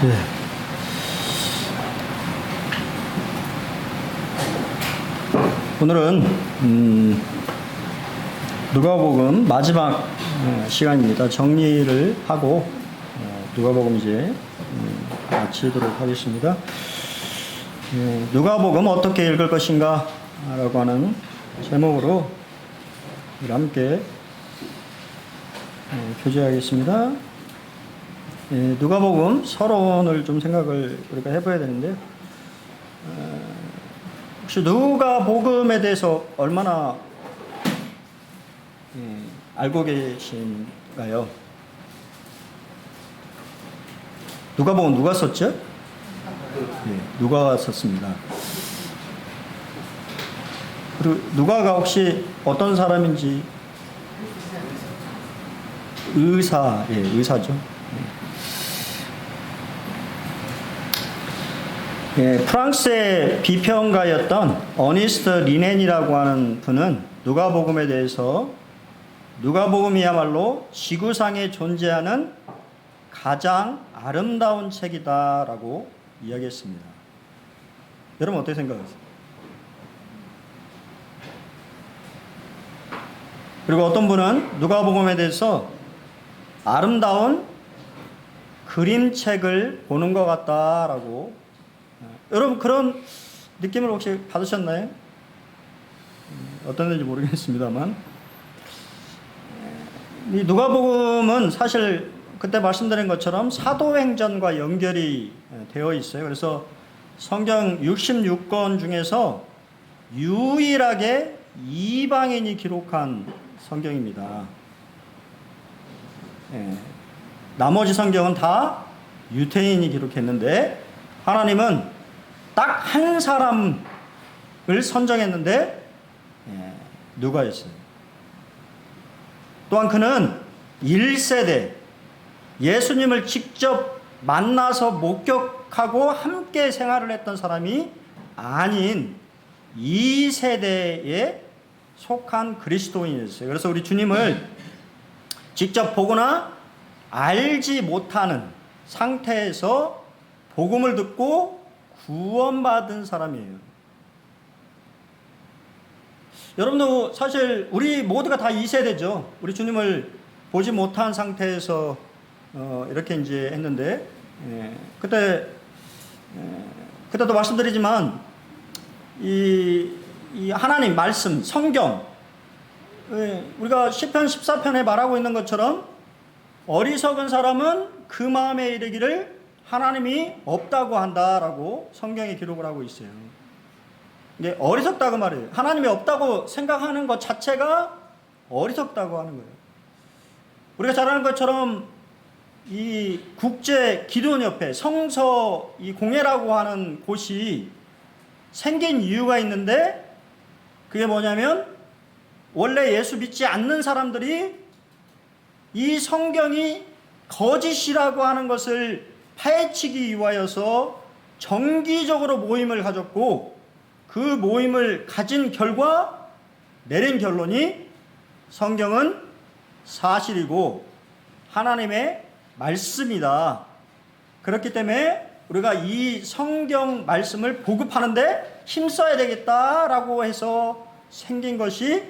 네. 오늘은 누가복음 마지막 시간입니다. 정리를 하고 누가복음 이제 마치도록 하겠습니다. 누가복음 어떻게 읽을 것인가 라고 하는 제목으로 우리 함께 교제하겠습니다. 누가복음 서론을 좀 생각을 우리가 해봐야 되는데, 혹시 누가복음에 대해서 얼마나 알고 계신가요? 누가복음 누가 썼죠? 누가가 썼습니다. 그리고 누가가 혹시 어떤 사람인지? 의사죠. 프랑스의 비평가였던 어니스트 리넨이라고 하는 분은 누가복음에 대해서 누가복음이야말로 지구상에 존재하는 가장 아름다운 책이다라고 이야기했습니다. 여러분 어떻게 생각하세요? 그리고 어떤 분은 누가복음에 대해서 아름다운 그림책을 보는 것 같다라고. 여러분 그런 느낌을 혹시 받으셨나요? 어떤지 모르겠습니다만, 이 누가복음은 사실 그때 말씀드린 것처럼 사도행전과 연결이 되어 있어요. 그래서 성경 66권 중에서 유일하게 이방인이 기록한 성경입니다. 나머지 성경은 다 유대인이 기록했는데, 하나님은 딱 한 사람을 선정했는데 누가였어요. 또한 그는 1세대 예수님을 직접 만나서 목격하고 함께 생활을 했던 사람이 아닌 2세대에 속한 그리스도인이었어요. 그래서 우리 주님을 직접 보거나 알지 못하는 상태에서 복음을 듣고 구원받은 사람이에요. 여러분도 사실 우리 모두가 다 2세대죠. 우리 주님을 보지 못한 상태에서 이렇게 이제 했는데, 그때도 말씀드리지만 이 하나님 말씀 성경, 우리가 시편 14편에 말하고 있는 것처럼 어리석은 사람은 그 마음에 이르기를 하나님이 없다고 한다라고 성경에 기록을 하고 있어요. 이게 어리석다고 말해요. 하나님이 없다고 생각하는 것 자체가 어리석다고 하는 거예요. 우리가 잘 아는 것처럼 이 국제 기도원협회 성서 이 공회라고 하는 곳이 생긴 이유가 있는데, 그게 뭐냐면 원래 예수 믿지 않는 사람들이 이 성경이 거짓이라고 하는 것을 파헤치기 위하여서 정기적으로 모임을 가졌고, 그 모임을 가진 결과 내린 결론이 성경은 사실이고 하나님의 말씀이다. 그렇기 때문에 우리가 이 성경 말씀을 보급하는데 힘써야 되겠다라고 해서 생긴 것이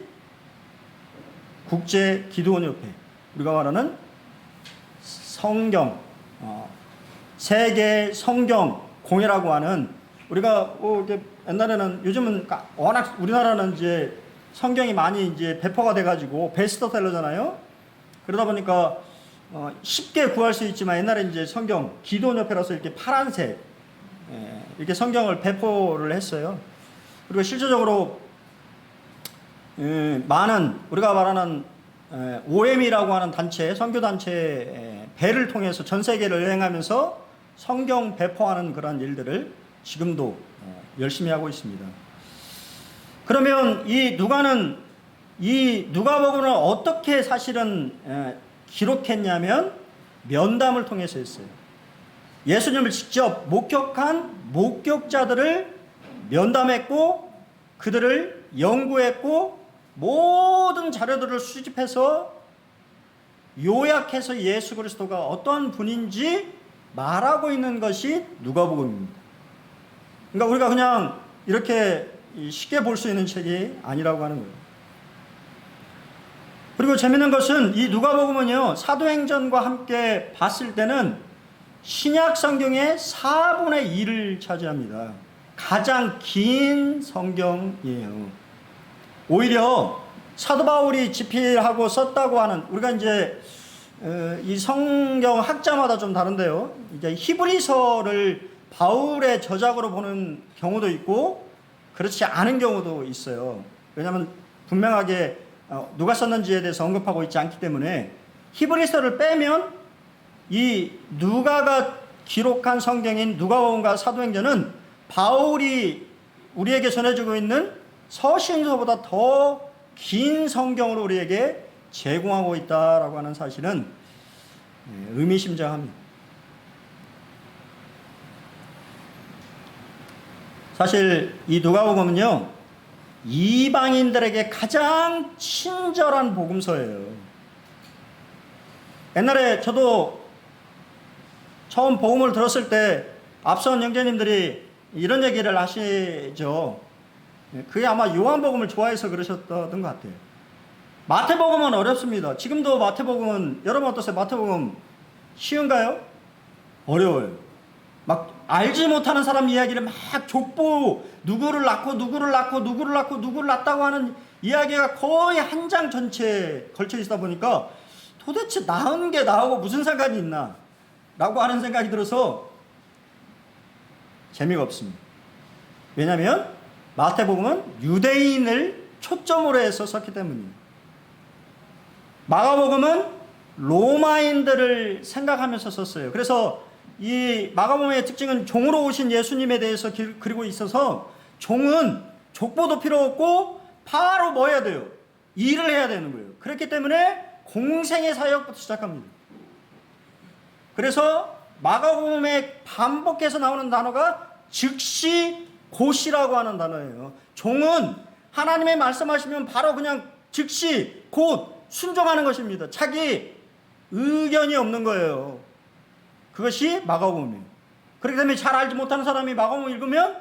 국제 기도원협회, 우리가 말하는 성경, 세계 성경 공회라고 하는, 우리가 옛날에는, 요즘은 워낙 우리나라는 이제 성경이 많이 이제 배포가 돼가지고 베스트셀러잖아요. 그러다 보니까 쉽게 구할 수 있지만, 옛날에 이제 성경 기도원협회라서 이렇게 파란색 이렇게 성경을 배포를 했어요. 그리고 실질적으로 많은 우리가 말하는 OM이라고 하는 단체, 선교단체 배를 통해서 전 세계를 여행하면서 성경 배포하는 그런 일들을 지금도 열심히 하고 있습니다. 그러면 이 누가복음을 어떻게 사실은 기록했냐면 면담을 통해서 했어요. 예수님을 직접 목격한 목격자들을 면담했고, 그들을 연구했고, 모든 자료들을 수집해서 요약해서 예수 그리스도가 어떠한 분인지 말하고 있는 것이 누가복음입니다. 그러니까 우리가 그냥 이렇게 쉽게 볼 수 있는 책이 아니라고 하는 거예요. 그리고 재밌는 것은 이 누가복음은요, 사도행전과 함께 봤을 때는 신약 성경의 4분의 1을 차지합니다. 가장 긴 성경이에요. 오히려 사도 바울이 집필하고 썼다고 하는, 우리가 이제 이 성경 학자마다 좀 다른데요. 이제 히브리서를 바울의 저작으로 보는 경우도 있고 그렇지 않은 경우도 있어요. 왜냐하면 분명하게 누가 썼는지에 대해서 언급하고 있지 않기 때문에 히브리서를 빼면 이 누가가 기록한 성경인 누가복음과 사도행전은 바울이 우리에게 전해주고 있는 서신서보다 더 긴 성경으로 우리에게 제공하고 있다라고 하는 사실은 의미심장합니다. 사실 이 누가복음은요, 이방인들에게 가장 친절한 복음서예요. 옛날에 저도 처음 복음을 들었을 때 앞선 형제님들이 이런 얘기를 하시죠. 그게 아마 요한복음을 좋아해서 그러셨던 것 같아요. 마태복음은 어렵습니다. 지금도 마태복음은, 여러분 어떠세요? 마태복음 쉬운가요? 어려워요. 막 알지 못하는 사람 이야기를 막 족보, 누구를 낳고 누구를 낳고 누구를 낳고 누구를 낳았다고 하는 이야기가 거의 한 장 전체에 걸쳐 있다 보니까 도대체 낳은 게 나하고 무슨 상관이 있나 라고 하는 생각이 들어서 재미가 없습니다. 왜냐하면 마태복음은 유대인을 초점으로 해서 썼기 때문입니다. 마가복음은 로마인들을 생각하면서 썼어요. 그래서 이 마가복음의 특징은 종으로 오신 예수님에 대해서 그리고 있어서 종은 족보도 필요 없고 바로 뭐 해야 돼요? 일을 해야 되는 거예요. 그렇기 때문에 공생의 사역부터 시작합니다. 그래서 마가복음에 반복해서 나오는 단어가 즉시 곧이라고 하는 단어예요. 종은 하나님의 말씀하시면 바로 그냥 즉시 곧 순종하는 것입니다. 자기 의견이 없는 거예요. 그것이 마가복음이에요. 그렇기 때문에 잘 알지 못하는 사람이 마가복음을 읽으면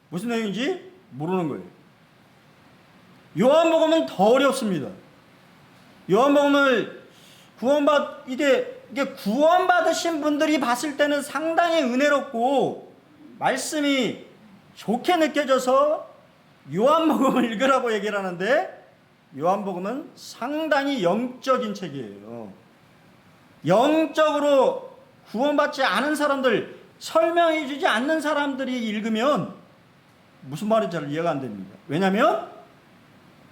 무슨 내용인지 모르는 거예요. 요한복음은 더 어렵습니다. 요한복음을 이게 구원받으신 분들이 봤을 때는 상당히 은혜롭고 말씀이 좋게 느껴져서 요한복음을 읽으라고 얘기를 하는데, 요한복음은 상당히 영적인 책이에요. 영적으로 구원받지 않은 사람들, 설명해 주지 않는 사람들이 읽으면 무슨 말인지 잘 이해가 안 됩니다. 왜냐하면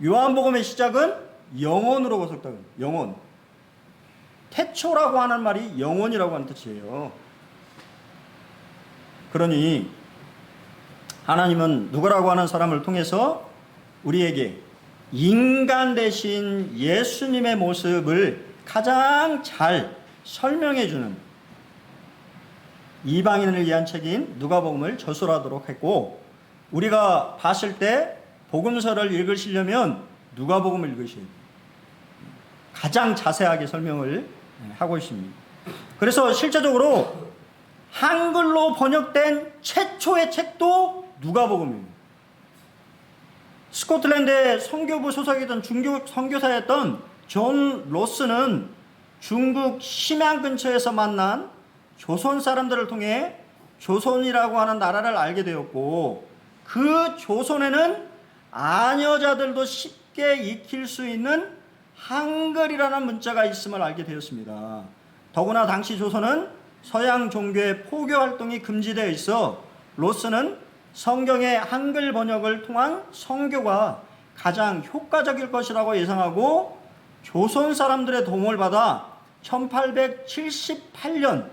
요한복음의 시작은 영원으로 고속당해요. 영원. 태초라고 하는 말이 영원이라고 하는 뜻이에요. 그러니 하나님은 누구라고 하는 사람을 통해서 우리에게 인간 대신 예수님의 모습을 가장 잘 설명해 주는 이방인을 위한 책인 누가복음을 저술하도록 했고, 우리가 봤을 때 복음서를 읽으시려면 누가복음을 읽으셔야 돼요. 가장 자세하게 설명을 하고 있습니다. 그래서 실제적으로 한글로 번역된 최초의 책도 누가복음입니다. 스코틀랜드의 선교부 소속이던 중국 선교사였던 존 로스는 중국 심양 근처에서 만난 조선 사람들을 통해 조선이라고 하는 나라를 알게 되었고, 그 조선에는 아녀자들도 쉽게 익힐 수 있는 한글이라는 문자가 있음을 알게 되었습니다. 더구나 당시 조선은 서양 종교의 포교 활동이 금지되어 있어 로스는 성경의 한글 번역을 통한 선교가 가장 효과적일 것이라고 예상하고 조선 사람들의 도움을 받아 1878년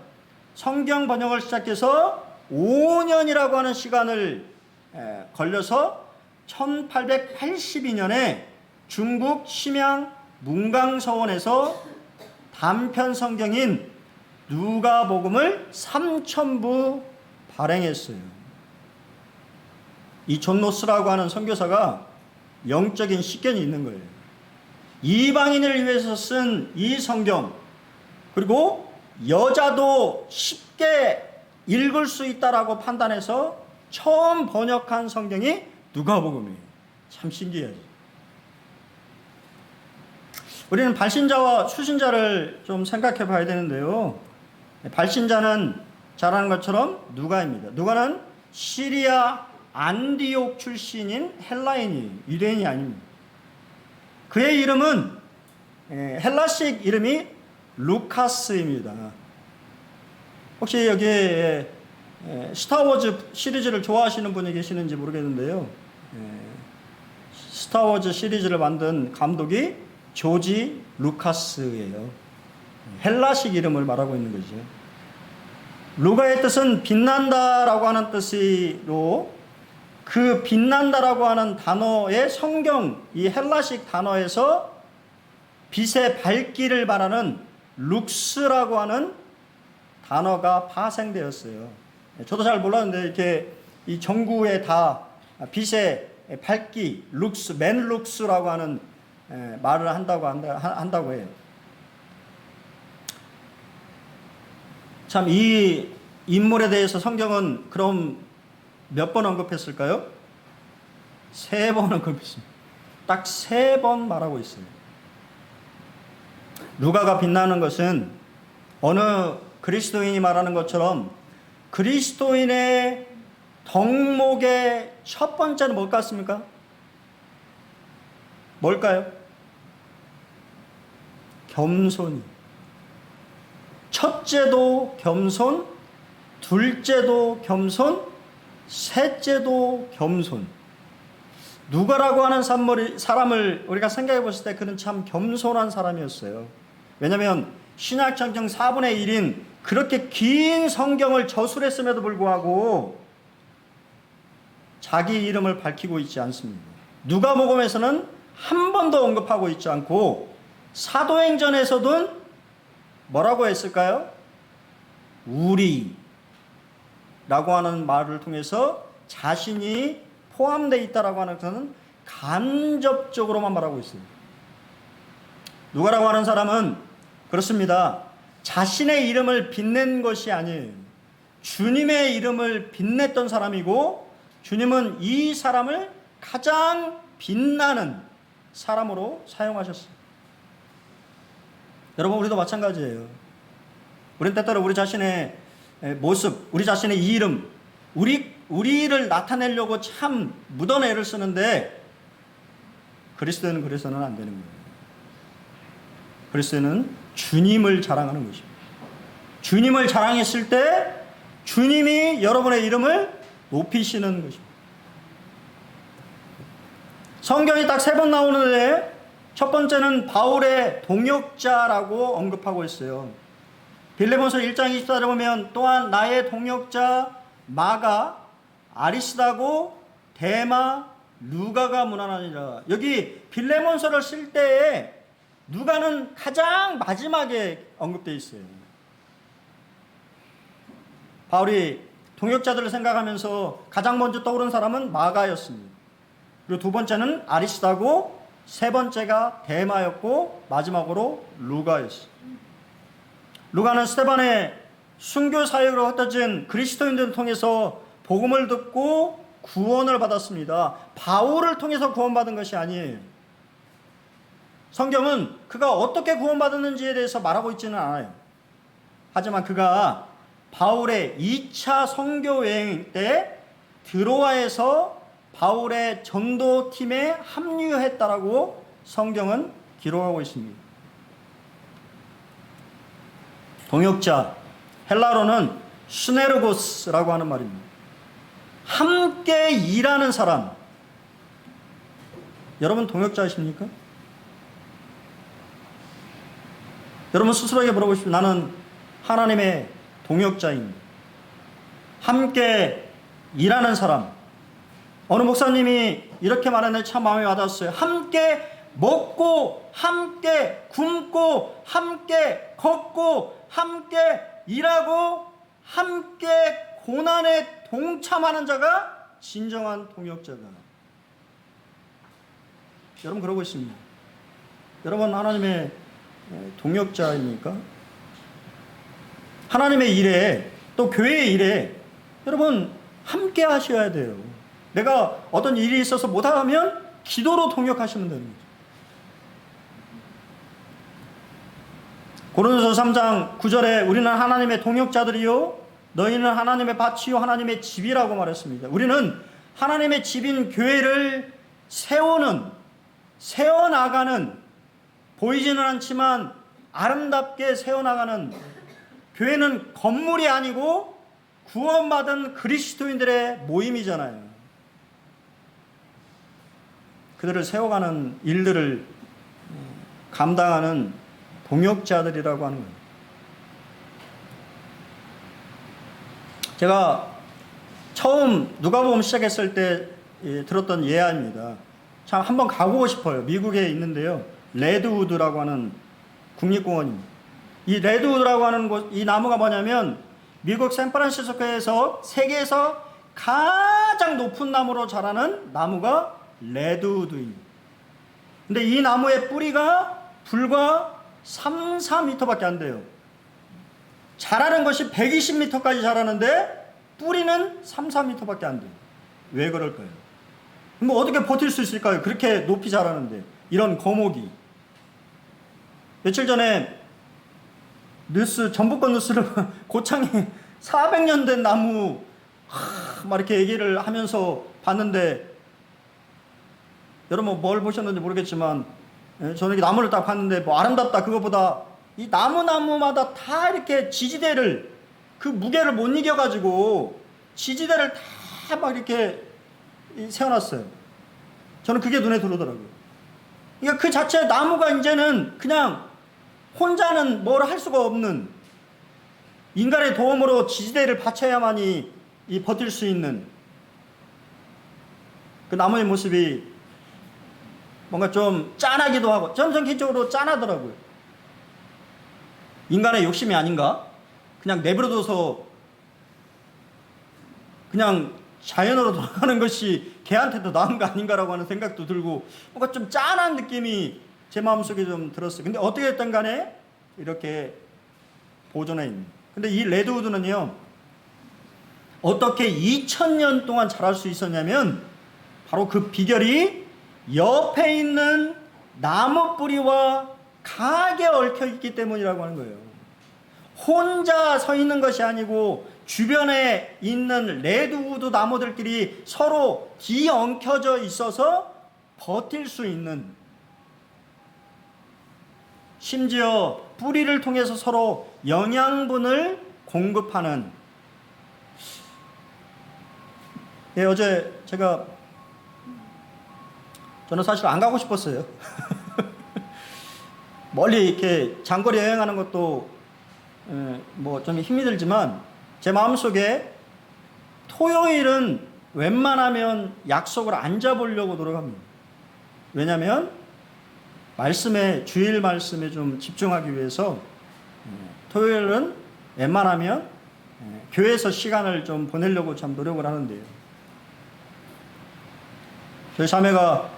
성경 번역을 시작해서 5년이라고 하는 시간을 걸려서 1882년에 중국 심양 문강서원에서 단편 성경인 누가복음을 3000부 발행했어요. 이 존 로스라고 하는 선교사가 영적인 식견이 있는 거예요. 이방인을 위해서 쓴 이 성경, 그리고 여자도 쉽게 읽을 수 있다라고 판단해서 처음 번역한 성경이 누가복음이에요. 참 신기해요. 우리는 발신자와 수신자를 좀 생각해 봐야 되는데요. 발신자는 잘 아는 것처럼 누가입니다. 누가는 시리아 안디옥 출신인 헬라인이에요. 유대인이 아닙니다. 그의 이름은 헬라식 이름이 루카스입니다. 혹시 여기에 스타워즈 시리즈를 좋아하시는 분이 계시는지 모르겠는데요. 스타워즈 시리즈를 만든 감독이 조지 루카스예요. 헬라식 이름을 말하고 있는 거죠. 루가의 뜻은 빛난다라고 하는 뜻으로 그 빛난다라고 하는 단어의 성경 이 헬라식 단어에서 빛의 밝기를 말하는 룩스라고 하는 단어가 파생되었어요. 저도 잘 몰랐는데 이렇게 이 전구에 다 빛의 밝기, 룩스, 맨 룩스라고 하는 말을 한다고 해요. 참 이 인물에 대해서 성경은 그럼 몇 번 언급했을까요? 3번 언급했습니다. 딱 3번 말하고 있어요. 누가가 빛나는 것은 어느 그리스도인이 말하는 것처럼 그리스도인의 덕목의 첫 번째는 뭘 같습니까? 뭘까요? 겸손이. 첫째도 겸손, 둘째도 겸손, 셋째도 겸손. 누가라고 하는 사람을 우리가 생각해 봤을 때 그는 참 겸손한 사람이었어요. 왜냐하면 신약성경 4분의 1인 그렇게 긴 성경을 저술했음에도 불구하고 자기 이름을 밝히고 있지 않습니다. 누가복음에서는 한 번도 언급하고 있지 않고 사도행전에서도 뭐라고 했을까요? 우리라고 하는 말을 통해서 자신이 포함되어 있다라고 하는 것은 간접적으로만 말하고 있습니다. 누가라고 하는 사람은 그렇습니다. 자신의 이름을 빛낸 것이 아니에요. 주님의 이름을 빛냈던 사람이고 주님은 이 사람을 가장 빛나는 사람으로 사용하셨습니다. 여러분 우리도 마찬가지예요. 우리는 때때로 우리 자신의 모습, 우리 자신의 이름, 우리를 나타내려고 참 묻어내 애를 쓰는데 그리스도는 그래서는 안 되는 거예요. 그리스도는 주님을 자랑하는 것입니다. 주님을 자랑했을 때 주님이 여러분의 이름을 높이시는 것입니다. 성경이 딱 3번 나오는데 첫 번째는 바울의 동역자라고 언급하고 있어요. 빌레몬서 1장 24절에 보면 또한 나의 동역자 마가 아리스다고 데마 누가가 문안하니라. 여기 빌레몬서를 쓸 때에 누가는 가장 마지막에 언급되어 있어요. 바울이 동역자들을 생각하면서 가장 먼저 떠오른 사람은 마가였습니다. 그리고 두 번째는 아리스다고 세 번째가 데마였고 마지막으로 루가였어요. 루가는 스데반의 순교 사역으로 흩어진 그리스도인들을 통해서 복음을 듣고 구원을 받았습니다. 바울을 통해서 구원받은 것이 아니에요. 성경은 그가 어떻게 구원받았는지에 대해서 말하고 있지는 않아요. 하지만 그가 바울의 2차 선교 여행 때 드로아에서 바울의 전도팀에 합류했다라고 성경은 기록하고 있습니다. 동역자, 헬라어로는 스네르고스라고 하는 말입니다. 함께 일하는 사람. 여러분 동역자이십니까? 여러분 스스로에게 물어보십시오. 나는 하나님의 동역자입니다. 함께 일하는 사람. 어느 목사님이 이렇게 말하는데 참 마음에 와닿았어요. 함께 먹고, 함께 굶고, 함께 걷고, 함께 일하고, 함께 고난에 동참하는 자가 진정한 동역자다. 여러분 그러고 있습니다. 여러분 하나님의 동역자입니까? 하나님의 일에 또 교회의 일에 여러분 함께 하셔야 돼요. 내가 어떤 일이 있어서 못하면 기도로 동역하시면 되는 거죠. 고린도서 3장 9절에 우리는 하나님의 동역자들이요 너희는 하나님의 밭이요 하나님의 집이라고 말했습니다. 우리는 하나님의 집인 교회를 세워나가는, 보이지는 않지만 아름답게 세워나가는, 교회는 건물이 아니고 구원받은 그리스도인들의 모임이잖아요. 그들을 세워가는 일들을 감당하는 동역자들이라고 하는 거예요. 제가 처음 누가복음 시작했을 때 들었던 예화입니다. 참 한번 가보고 싶어요. 미국에 있는데요. 레드우드라고 하는 국립공원입니다. 이 레드우드라고 하는 곳, 이 나무가 뭐냐면 미국 샌프란시스코에서 세계에서 가장 높은 나무로 자라는 나무가 레드우드입니다. 근데 이 나무의 뿌리가 불과 3, 4m밖에 안 돼요. 자라는 것이 120m까지 자라는데 뿌리는 3, 4m밖에 안 돼요. 왜 그럴까요? 뭐 어떻게 버틸 수 있을까요? 그렇게 높이 자라는데 이런 거목이. 며칠 전에 전북권 뉴스를 고창에 400년 된 나무 막 이렇게 얘기를 하면서 봤는데, 여러분 뭘 보셨는지 모르겠지만 저는 이 나무를 딱 봤는데 뭐 아름답다 그것보다 이 나무마다 다 이렇게 지지대를, 그 무게를 못 이겨가지고 지지대를 다 막 이렇게 세워놨어요. 저는 그게 눈에 들어오더라고요. 그러니까 그 자체 나무가 이제는 그냥 혼자는 뭘 할 수가 없는, 인간의 도움으로 지지대를 받쳐야만이 버틸 수 있는 그 나무의 모습이 뭔가 좀 짠하기도 하고, 저는 개인적으로 짠하더라고요. 인간의 욕심이 아닌가? 그냥 내버려둬서 그냥 자연으로 돌아가는 것이 걔한테도 나은 거 아닌가라고 하는 생각도 들고, 뭔가 좀 짠한 느낌이 제 마음속에 좀 들었어요. 근데 어떻게 됐든 간에 이렇게 보존해 있는. 근데 이 레드우드는요, 어떻게 2000년 동안 자랄 수 있었냐면 바로 그 비결이 옆에 있는 나무 뿌리와 강하게 얽혀 있기 때문이라고 하는 거예요. 혼자 서 있는 것이 아니고 주변에 있는 레드우드 나무들끼리 서로 뒤엉켜져 있어서 버틸 수 있는, 심지어 뿌리를 통해서 서로 영양분을 공급하는. 어제 저는 사실 안 가고 싶었어요. 멀리 이렇게 장거리 여행하는 것도 뭐 좀 힘이 들지만 제 마음속에 토요일은 웬만하면 약속을 안 잡으려고 노력합니다. 왜냐하면 주일 말씀에 좀 집중하기 위해서 토요일은 웬만하면 교회에서 시간을 좀 보내려고 참 노력을 하는데요. 저희 자매가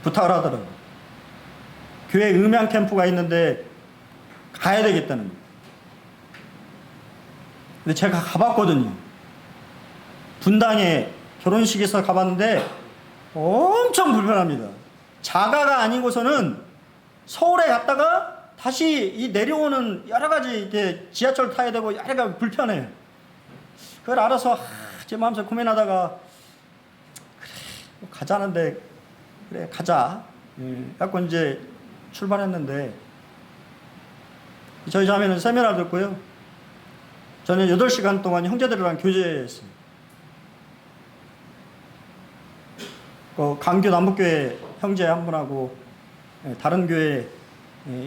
부탁을 하더라고요. 교회 음향 캠프가 있는데 가야 되겠다는 거예요. 근데 제가 가봤거든요. 분당에 결혼식에서 가봤는데 엄청 불편합니다. 자가가 아니고서는 서울에 갔다가 다시 내려오는 여러 가지 이렇게 지하철 타야 되고 여러 가지 불편해요. 그걸 알아서 제 마음속에 고민하다가 그래 가자는데 그래 가자. 갖고 이제 출발했는데 저희 자매는 세미나를 듣고요. 저는 8시간 동안 형제들이랑 교제했어요. 강교 남북교회 형제 한 분하고 다른 교회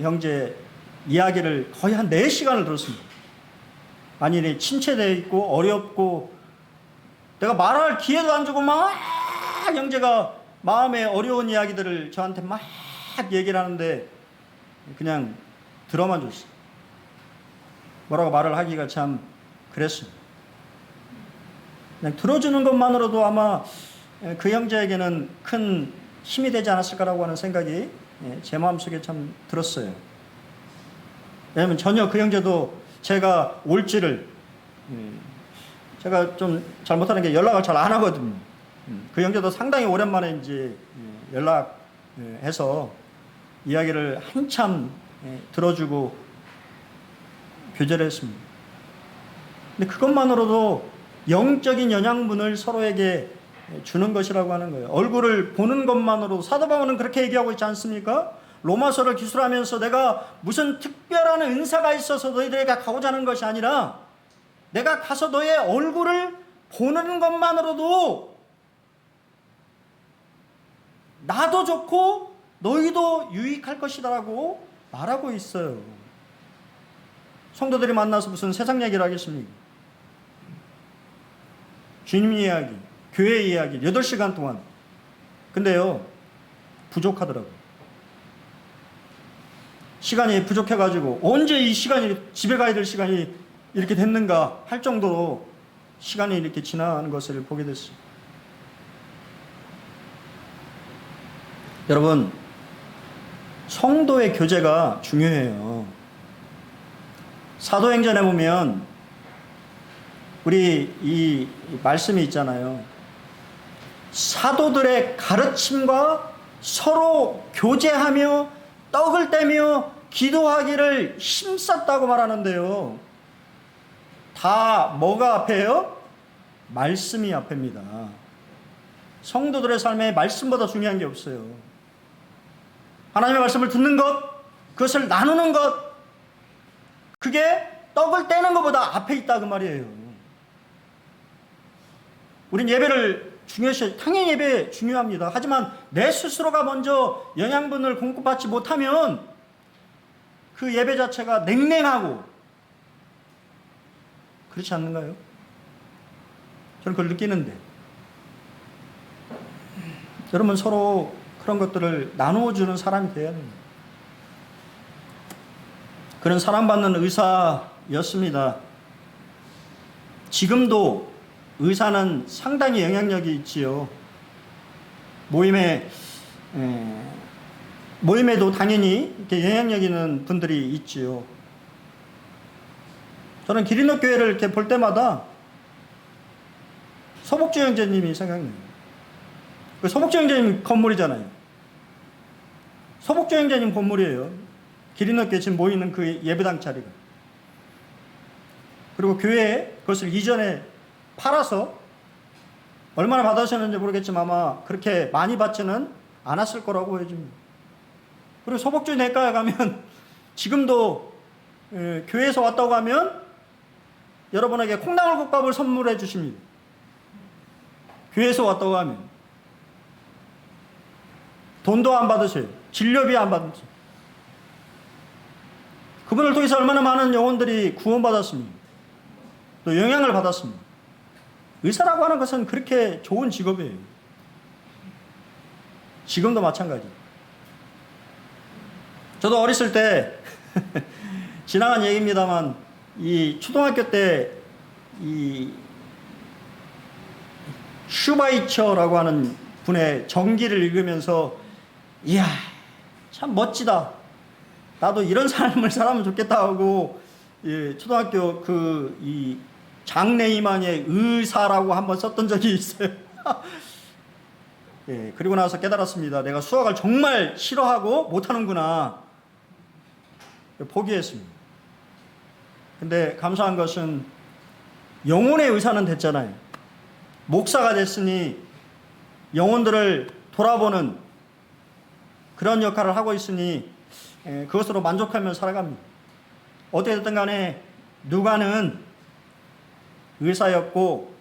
형제 이야기를 거의 한 4시간을 들었습니다. 많이 침체되어 있고 어렵고 내가 말할 기회도 안 주고 막 형제가 마음에 어려운 이야기들을 저한테 막 얘기를 하는데 그냥 들어만 줬어요. 뭐라고 말을 하기가 참 그랬어요. 그냥 들어주는 것만으로도 아마 그 형제에게는 큰 힘이 되지 않았을까라고 하는 생각이 제 마음속에 참 들었어요. 왜냐하면 전혀 그 형제도 제가 올지를, 제가 좀 잘못하는 게 연락을 잘 안 하거든요. 그 형제도 상당히 오랜만에 이제 연락해서 이야기를 한참 들어주고 교제를 했습니다. 근데 그것만으로도 영적인 영양분을 서로에게 주는 것이라고 하는 거예요. 얼굴을 보는 것만으로도, 사도 바울은 그렇게 얘기하고 있지 않습니까? 로마서를 기술하면서 내가 무슨 특별한 은사가 있어서 너희들에게 가고자 하는 것이 아니라 내가 가서 너의 얼굴을 보는 것만으로도 나도 좋고 너희도 유익할 것이다라고 말하고 있어요. 성도들이 만나서 무슨 세상 얘기를 하겠습니까? 주님 이야기, 교회 이야기 8시간 동안. 근데요, 부족하더라고요. 시간이 부족해가지고 언제 이 시간이, 집에 가야 될 시간이 이렇게 됐는가 할 정도로 시간이 이렇게 지나가는 것을 보게 됐어요. 여러분, 성도의 교제가 중요해요. 사도행전에 보면 우리 이 말씀이 있잖아요. 사도들의 가르침과 서로 교제하며 떡을 떼며 기도하기를 힘썼다고 말하는데요. 다 뭐가 앞에요? 말씀이 앞입니다. 성도들의 삶에 말씀보다 중요한 게 없어요. 하나님의 말씀을 듣는 것, 그것을 나누는 것, 그게 떡을 떼는 것보다 앞에 있다 그 말이에요. 우린 예배를 중요시, 당연히 예배 중요합니다. 하지만 내 스스로가 먼저 영양분을 공급받지 못하면 그 예배 자체가 냉랭하고 그렇지 않는가요? 저는 그걸 느끼는데, 여러분 서로 그런 것들을 나누어주는 사람이 되어야 됩니다. 그런 사랑받는 의사였습니다. 지금도 의사는 상당히 영향력이 있지요. 모임에도 당연히 이렇게 영향력 있는 분들이 있지요. 저는 기린노 교회를 이렇게 볼 때마다 서복주 형제님이 생각나요. 그 서복주 형제님 건물이잖아요. 서복주 형제님 건물이에요. 기린노 교회 지금 모이는 그 예배당 자리가. 그리고 교회에 그것을 이전에 팔아서 얼마나 받으셨는지 모르겠지만 아마 그렇게 많이 받지는 않았을 거라고 해줍니다. 그리고 서복주 내과에 가면 지금도 교회에서 왔다고 하면 여러분에게 콩나물국밥을 선물해 주십니다. 교회에서 왔다고 하면 돈도 안 받으세요. 진료비 안 받으세요. 그분을 통해서 얼마나 많은 영혼들이 구원받았습니다. 또 영향을 받았습니다. 의사라고 하는 것은 그렇게 좋은 직업이에요. 지금도 마찬가지. 저도 어렸을 때 지나간 얘기입니다만 이 초등학교 때 이 슈바이처라고 하는 분의 전기를 읽으면서 이야 참 멋지다. 나도 이런 삶을 살면 좋겠다 하고 초등학교 이 장래희망의 의사라고 한번 썼던 적이 있어요. 예, 그리고 나서 깨달았습니다. 내가 수학을 정말 싫어하고 못하는구나. 포기했습니다. 근데 감사한 것은 영혼의 의사는 됐잖아요. 목사가 됐으니 영혼들을 돌아보는 그런 역할을 하고 있으니 그것으로 만족하며 살아갑니다. 어떻게 됐든 간에 누가는 의사였고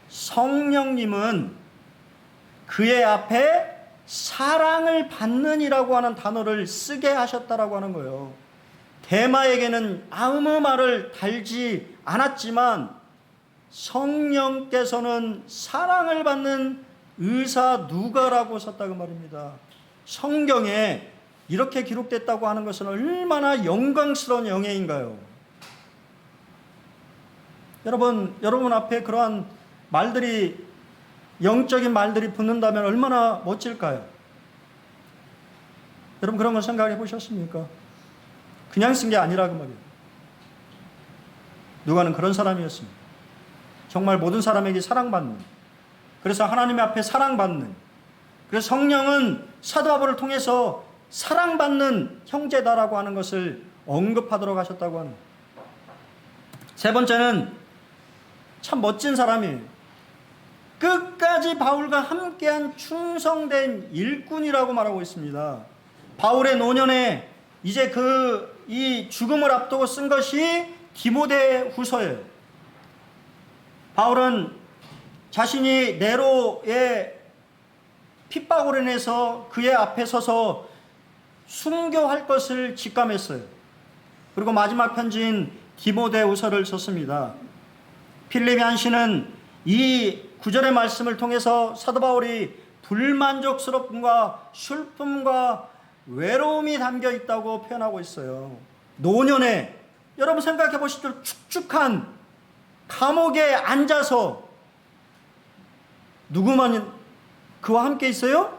성령님은 그의 앞에 사랑을 받는 이라고 하는 단어를 쓰게 하셨다라고 하는 거예요. 데마에게는 아무 말을 달지 않았지만 성령께서는 사랑을 받는 의사 누가라고 썼다고 말입니다. 성경에 이렇게 기록됐다고 하는 것은 얼마나 영광스러운 영예인가요? 여러분 앞에 그러한 말들이, 영적인 말들이 붙는다면 얼마나 멋질까요? 여러분 그런 걸 생각해 보셨습니까? 그냥 쓴 게 아니라 그 말이에요. 누가는 그런 사람이었습니다. 정말 모든 사람에게 사랑받는, 그래서 하나님 앞에 사랑받는, 그래서 성령은 사도 바울을 통해서 사랑받는 형제다라고 하는 것을 언급하도록 하셨다고 하는 거예요. 세 번째는 참 멋진 사람이에요. 끝까지 바울과 함께한 충성된 일꾼이라고 말하고 있습니다. 바울의 노년에 이제 이 죽음을 앞두고 쓴 것이 디모데후서예요. 바울은 자신이 네로의 핍박으로 인해서 그의 앞에 서서 순교할 것을 직감했어요. 그리고 마지막 편지인 디모데후서를 썼습니다. 필립이 한시는 이 구절의 말씀을 통해서 사도 바울이 불만족스러움과 슬픔과 외로움이 담겨 있다고 표현하고 있어요. 노년에 여러분 생각해 보시죠. 축축한 감옥에 앉아서 누구만 그와 함께 있어요?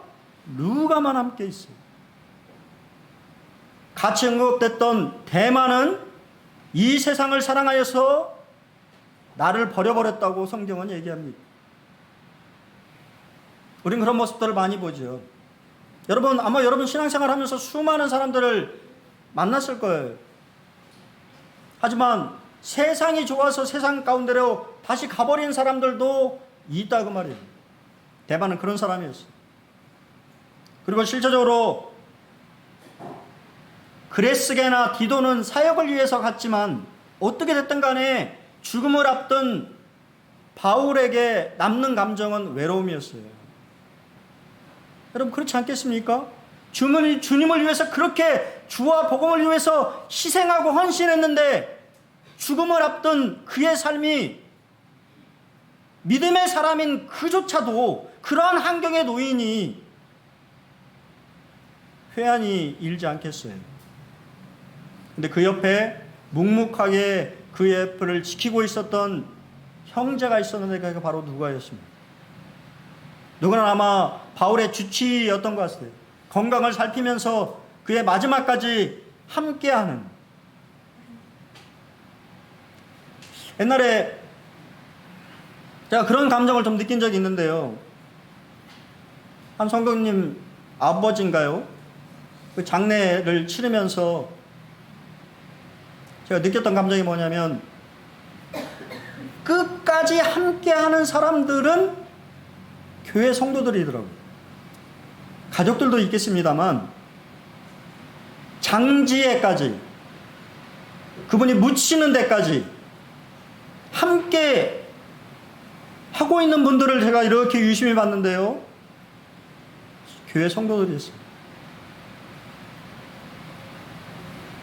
루가만 함께 있어요. 같이 언급됐던 대만은 이 세상을 사랑하여서 나를 버려버렸다고 성경은 얘기합니다. 우린 그런 모습들을 많이 보죠. 여러분, 아마 여러분 신앙생활 하면서 수많은 사람들을 만났을 거예요. 하지만 세상이 좋아서 세상 가운데로 다시 가버린 사람들도 있다 그 말이에요. 대만은 그런 사람이었어요. 그리고 실제적으로 그레스게나 디도는 사역을 위해서 갔지만 어떻게 됐든 간에 죽음을 앞둔 바울에게 남는 감정은 외로움이었어요. 여러분 그렇지 않겠습니까? 주님을 위해서 그렇게 주와 복음을 위해서 희생하고 헌신했는데 죽음을 앞둔 그의 삶이 믿음의 사람인 그조차도 그러한 환경에 놓이니 회한이 일지 않겠어요. 근데 그 옆에 묵묵하게 그의 옆을 지키고 있었던 형제가 있었는데 그게 바로 누가였습니다. 누구는 아마 바울의 주치였던 것 같아요. 건강을 살피면서 그의 마지막까지 함께하는. 옛날에 제가 그런 감정을 좀 느낀 적이 있는데요. 한 성도님 아버지인가요? 그 장례를 치르면서 제가 느꼈던 감정이 뭐냐면 끝까지 함께하는 사람들은 교회 성도들이더라고요. 가족들도 있겠습니다만 장지에까지 그분이 묻히는 데까지 함께 하고 있는 분들을 제가 이렇게 유심히 봤는데요. 교회 성도들이었어요.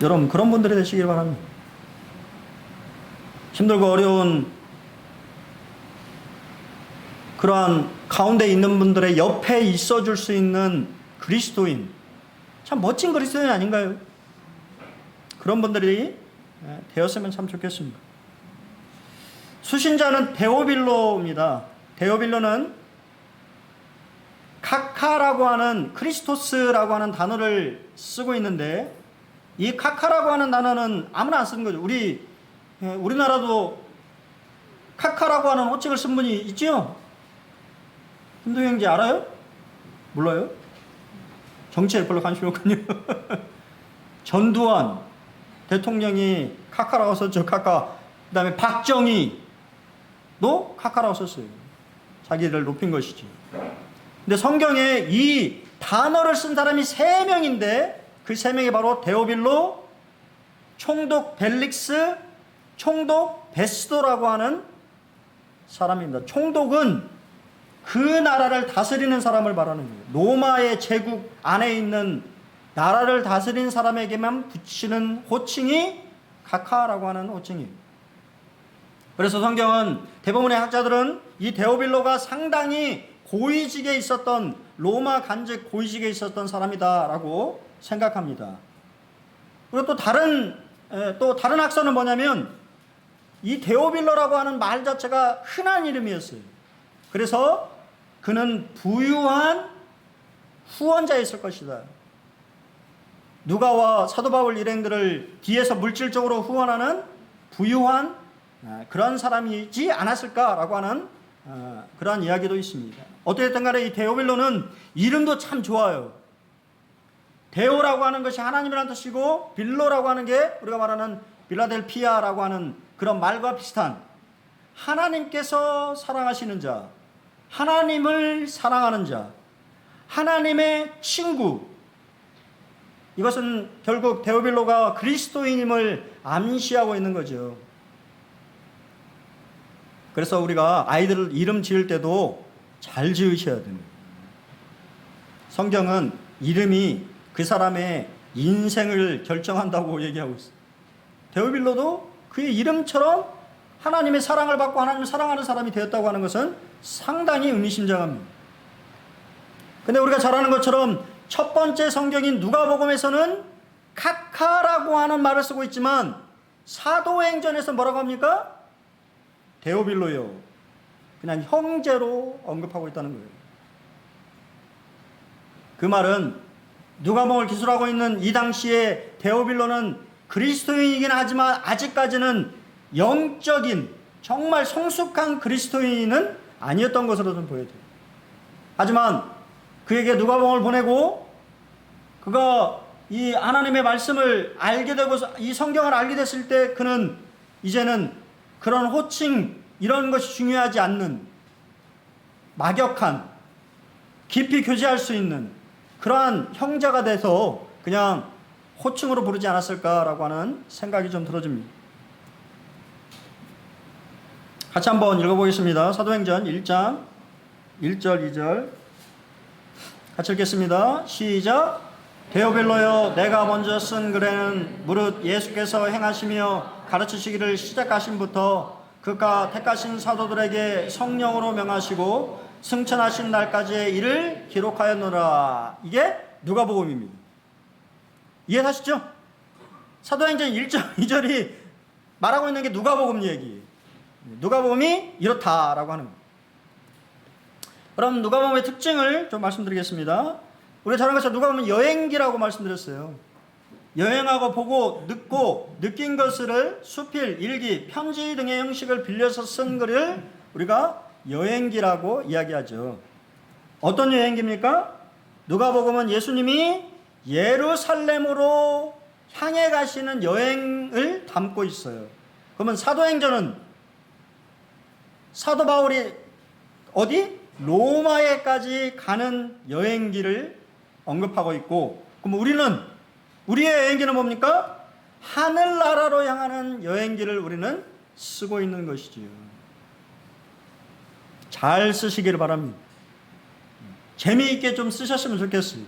여러분 그런 분들이 되시길 바랍니다. 힘들고 어려운 그러한 가운데 있는 분들의 옆에 있어줄 수 있는 그리스도인, 참 멋진 그리스도인 아닌가요? 그런 분들이 되었으면 참 좋겠습니다. 수신자는 데오빌로입니다. 데오빌로는 카카라고 하는 크리스토스라고 하는 단어를 쓰고 있는데 이 카카라고 하는 단어는 아무나 안 쓰는 거죠. 우리나라도 카카라고 하는 호칭을 쓴 분이 있죠? 김동영지 알아요? 몰라요? 정치에 별로 관심이 없군요. 전두환 대통령이 카카라고 썼죠. 카카. 그 다음에 박정희도 카카라고 썼어요. 자기를 높인 것이지. 근데 성경에 이 단어를 쓴 사람이 3명인데 그 3명이 바로 데오빌로, 총독 벨릭스, 총독 베스도라고 하는 사람입니다. 총독은 그 나라를 다스리는 사람을 말하는 거예요. 로마의 제국 안에 있는 나라를 다스린 사람에게만 붙이는 호칭이 카카라고 하는 호칭이에요. 그래서 성경은 대부분의 학자들은 이 데오빌로가 상당히 고위직에 있었던 로마 간직 고위직에 있었던 사람이다라고 생각합니다. 그리고 또 다른 학설은 뭐냐면 이 데오빌로라고 하는 말 자체가 흔한 이름이었어요. 그래서 그는 부유한 후원자였을 것이다. 누가와 사도 바울 일행들을 뒤에서 물질적으로 후원하는 부유한 그런 사람이지 않았을까라고 하는 그러한 이야기도 있습니다. 어쨌든 간에 이 데오빌로는 이름도 참 좋아요. 데오라고 하는 것이 하나님이라는 뜻이고 빌로라고 하는 게 우리가 말하는 빌라델피아라고 하는 그런 말과 비슷한 하나님께서 사랑하시는 자, 하나님을 사랑하는 자, 하나님의 친구. 이것은 결국 데오빌로가 그리스도인임을 암시하고 있는 거죠. 그래서 우리가 아이들 이름 지을 때도 잘 지으셔야 됩니다. 성경은 이름이 그 사람의 인생을 결정한다고 얘기하고 있어요. 데오빌로도 그의 이름처럼 하나님의 사랑을 받고 하나님을 사랑하는 사람이 되었다고 하는 것은 상당히 의미심장합니다. 근데 우리가 잘 아는 것처럼 첫 번째 성경인 누가복음에서는 카카라고 하는 말을 쓰고 있지만 사도행전에서 뭐라고 합니까? 데오빌로요. 그냥 형제로 언급하고 있다는 거예요. 그 말은 누가복음을 기술하고 있는 이 당시에 데오빌로는 그리스도인이긴 하지만 아직까지는 영적인 정말 성숙한 그리스도인은 아니었던 것으로 좀 보여져요. 하지만 그에게 누가복음을 보내고 그가 이 하나님의 말씀을 알게 되고 이 성경을 알게 됐을 때 그는 이제는 그런 호칭 이런 것이 중요하지 않는 막역한 깊이 교제할 수 있는 그러한 형제가 돼서 그냥 호칭으로 부르지 않았을까라고 하는 생각이 좀 들어집니다. 같이 한번 읽어보겠습니다. 사도행전 1장 1절 2절 같이 읽겠습니다. 시작. 데오빌로여, 내가 먼저 쓴 글에는 무릇 예수께서 행하시며 가르치시기를 시작하신부터 그가 택하신 사도들에게 성령으로 명하시고 승천하신 날까지의 일을 기록하였노라. 이게 누가복음입니다. 이해하시죠? 사도행전 1절 2절이 말하고 있는 게 누가복음 얘기. 누가복음이 이렇다라고 하는 거예요. 그럼 누가복음의 특징을 좀 말씀드리겠습니다. 우리가 잘 아는 것처럼 누가복음은 여행기라고 말씀드렸어요. 여행하고 보고 듣고 느낀 것을 수필, 일기, 편지 등의 형식을 빌려서 쓴 글을 우리가 여행기라고 이야기하죠. 어떤 여행기입니까? 누가복음은 예수님이 예루살렘으로 향해 가시는 여행을 담고 있어요. 그러면 사도행전은 사도 바울이 어디? 로마에까지 가는 여행기를 언급하고 있고, 그럼 우리의 여행기는 뭡니까? 하늘나라로 향하는 여행기를 우리는 쓰고 있는 것이지요. 잘 쓰시기를 바랍니다. 재미있게 좀 쓰셨으면 좋겠어요.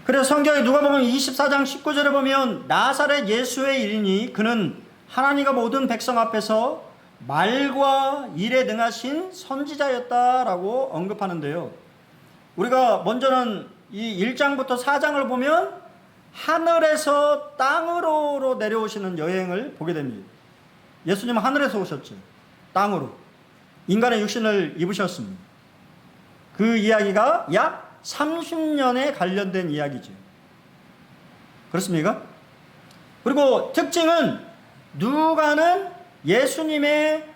그래서 성경에 누가복음 24장 19절에 보면 나사렛 예수의 일이니 그는 하나님과 모든 백성 앞에서 말과 일에 능하신 선지자였다라고 언급하는데요. 우리가 먼저는 이 1장부터 4장을 보면 하늘에서 땅으로 내려오시는 여행을 보게 됩니다. 예수님은 하늘에서 오셨죠. 땅으로. 인간의 육신을 입으셨습니다. 그 이야기가 약 30년에 관련된 이야기죠. 그렇습니까? 그리고 특징은 누가는 예수님의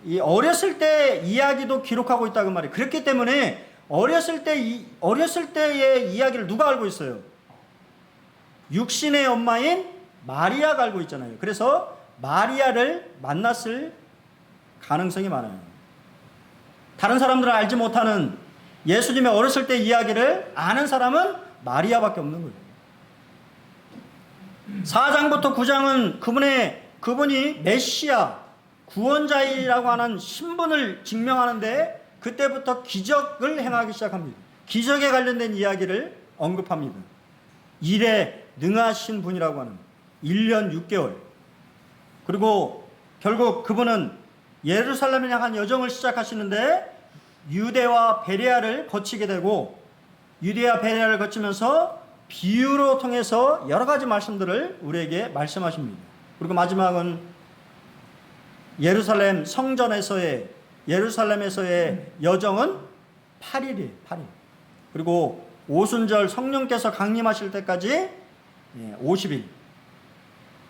이 어렸을 때 이야기도 기록하고 있다고 말이에요. 그렇기 때문에 어렸을 때의 이야기를 누가 알고 있어요? 육신의 엄마인 마리아가 알고 있잖아요. 그래서 마리아를 만났을 가능성이 많아요. 다른 사람들은 알지 못하는 예수님의 어렸을 때 이야기를 아는 사람은 마리아밖에 없는 거예요. 4장부터 9장은 그분이 메시아, 구원자이라고 하는 신분을 증명하는데 그때부터 기적을 행하기 시작합니다. 기적에 관련된 이야기를 언급합니다. 일에 능하신 분이라고 하는 1년 6개월. 그리고 결국 그분은 예루살렘을 향한 여정을 시작하시는데 유대와 베레아를 거치게 되고 유대와 베레아를 거치면서 비유로 통해서 여러 가지 말씀들을 우리에게 말씀하십니다. 그리고 마지막은 예루살렘에서의 여정은 8일이에요. 8일. 그리고 오순절 성령께서 강림하실 때까지 50일.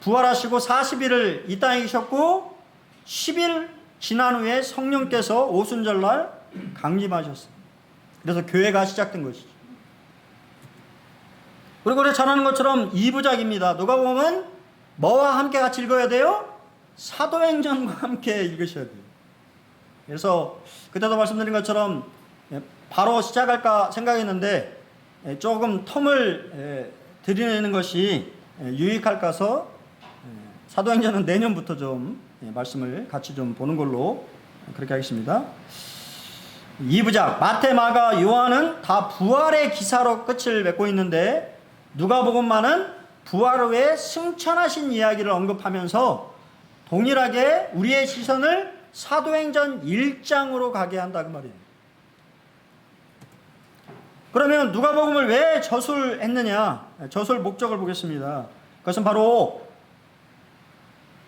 부활하시고 40일을 이 땅에 계셨고 10일 지난 후에 성령께서 오순절날 강림하셨어요. 그래서 교회가 시작된 것이죠. 그리고 우리 잘 아는 것처럼 2부작입니다. 누가복음은 뭐와 함께 같이 읽어야 돼요? 사도행전과 함께 읽으셔야 돼요. 그래서 그때도 말씀드린 것처럼 바로 시작할까 생각했는데 조금 텀을 드리는 것이 유익할까서 사도행전은 내년부터 좀 말씀을 같이 좀 보는 걸로 그렇게 하겠습니다. 2부작 마태, 마가, 요한은 다 부활의 기사로 끝을 맺고 있는데 누가복음만은 부활 후에 승천하신 이야기를 언급하면서 동일하게 우리의 시선을 사도행전 1장으로 가게 한다 그 말이에요. 그러면 누가복음을 왜 저술했느냐? 저술 목적을 보겠습니다. 그것은 바로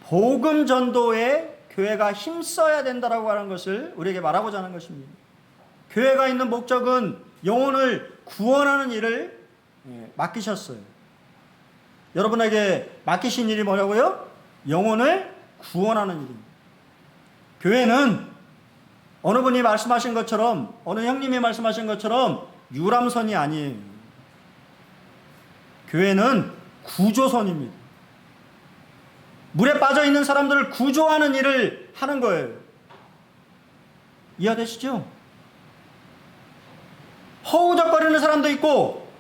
복음 전도에 교회가 힘써야 된다라고 하는 것을 우리에게 말하고자 하는 것입니다. 교회가 있는 목적은 영혼을 구원하는 일을 맡기셨어요. 여러분에게 맡기신 일이 뭐냐고요? 영혼을 구원하는 일입니다. 교회는 어느 분이 말씀하신 것처럼, 어느 형님이 말씀하신 것처럼 유람선이 아니에요. 교회는 구조선입니다. 물에 빠져 있는 사람들을 구조하는 일을 하는 거예요. 이해되시죠? 허우적거리는 사람도 있고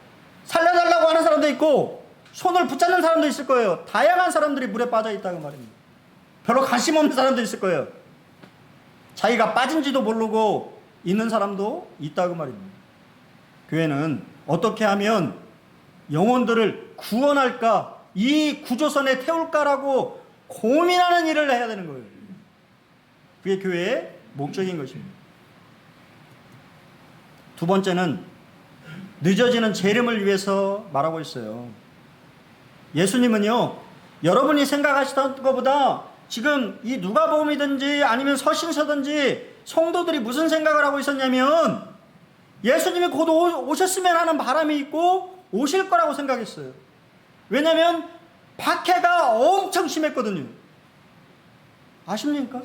살려달라고 하는 사람도 있고 손을 붙잡는 사람도 있을 거예요. 다양한 사람들이 물에 빠져 있다고 말입니다. 별로 관심 없는 사람도 있을 거예요. 자기가 빠진지도 모르고 있는 사람도 있다고 말입니다. 교회는 어떻게 하면 영혼들을 구원할까, 이 구조선에 태울까라고 고민하는 일을 해야 되는 거예요. 그게 교회의 목적인 것입니다. 두 번째는 늦어지는 재림을 위해서 말하고 있어요. 예수님은요, 여러분이 생각하시던 것보다 지금 이 누가복음이든지 아니면 서신서든지 성도들이 무슨 생각을 하고 있었냐면 예수님이 곧 오셨으면 하는 바람이 있고 오실 거라고 생각했어요. 왜냐하면 박해가 엄청 심했거든요. 아십니까?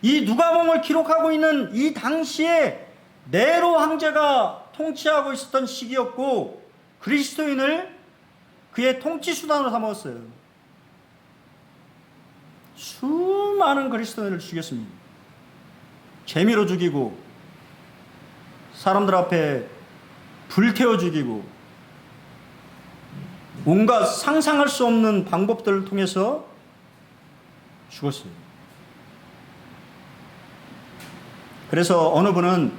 이 누가복음을 기록하고 있는 이 당시에 네로 황제가 통치하고 있었던 시기였고 그리스도인을 그의 통치 수단으로 삼았어요. 수많은 그리스도인을 죽였습니다. 재미로 죽이고 사람들 앞에 불태워 죽이고 온갖 상상할 수 없는 방법들을 통해서 죽었어요. 그래서 어느 분은